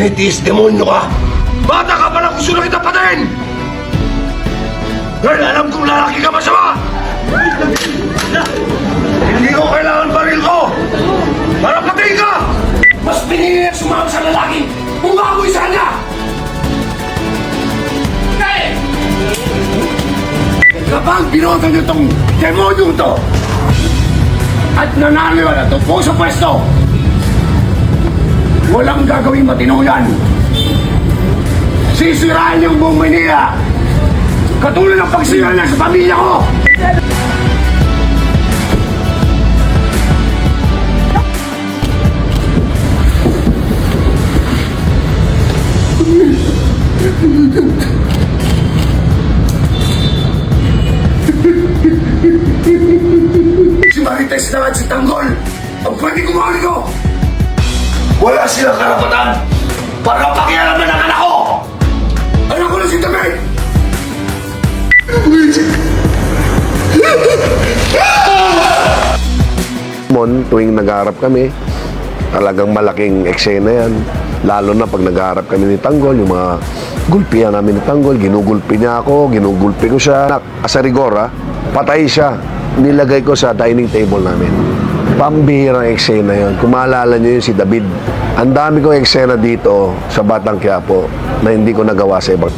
Itis, demonyo ka! Bata ka palang gusto na kita patayin! Dahil alam kong lalaki ka masama! Hindi ko kailangan baril ko! Para patayin ka! Mas pinili at sumama sa lalaki kung ako'y sa kanya! Kapag binoto niyo itong demonyo ito at nanalo na ito po sa pwesto, walang gagawing matino yan. Sisirain yung buong Manila katulad ng pagsira niya sa pamilya ko. Si Marites na at si Tanggol ang pwede kumahuli ko. Wala silang karapatan para pakialaman ang anak ko! Anak ko na si David! Tuwing nag-aarap kami, talagang malaking eksena yan. Lalo na pag nag-aarap kami ni Tanggol, yung mga gulpihan namin ni Tanggol, ginugulpi niya ako, ginugulpi ko siya. Sa rigor, patay siya. Nilagay ko sa dining table namin. Pambihirang eksena yun. Kung maalala niyo yun, si David. Ang dami kong eksena dito sa Batang Quiapo na hindi ko nagawa sa ibang.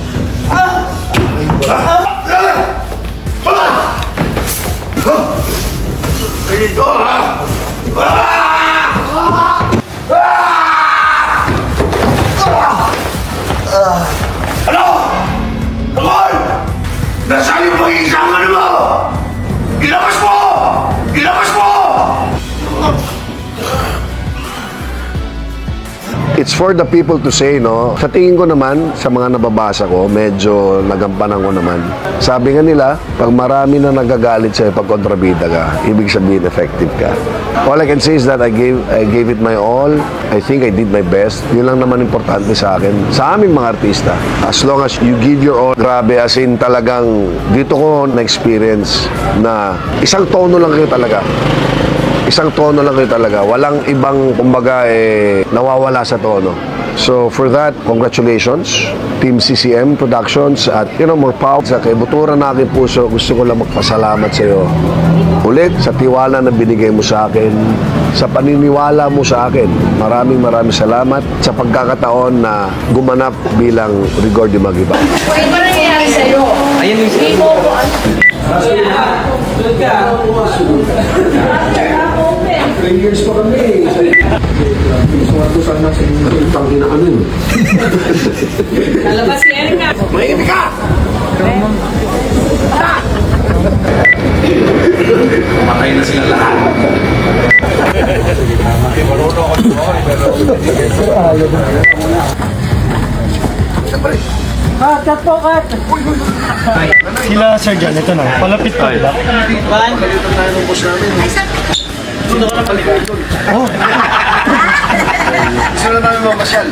Ano? Tanggol! Nasaan yung pag-iisang ano mo? Ilabas mo! Ilabas mo! It's for the people to say, no? Sa tingin ko naman, sa mga nababasa ko, medyo nagampanan ko naman. Sabi nga nila, pag marami na nagagalit sa'yo pag kontrabida ka, ibig sabihin effective ka. All I can say is that I gave it my all. I think I did my best. Yun lang naman importante sa akin. Sa aming mga artista, as long as you give your all, grabe, as in talagang, dito ko na-experience na isang tono lang kayo talaga. Isang tono lang kayo talaga. Walang ibang, kumbaga, nawawala sa tono. So, for that, congratulations, Team CCM Productions, at, more power sa kaibuturan na aking puso. Gusto ko lang magpasalamat sa iyo ulit sa tiwala na binigay mo sa akin, sa paniniwala mo sa akin. Maraming salamat sa pagkakataon na gumanap bilang Rigor de Magiba. Ano ba nangyayari sa'yo? Ayan yung Hindi mo ko ano. Doon ka. 3 years pa kami. Gusto ko sana sa itang inaano yun. Lalabas si Erika. Mahimik ka! Patay na sila lahat. Cut po, cut! Sila, Sergeant, ito na. Palapit pa ba? Gusto na namin mamasyal.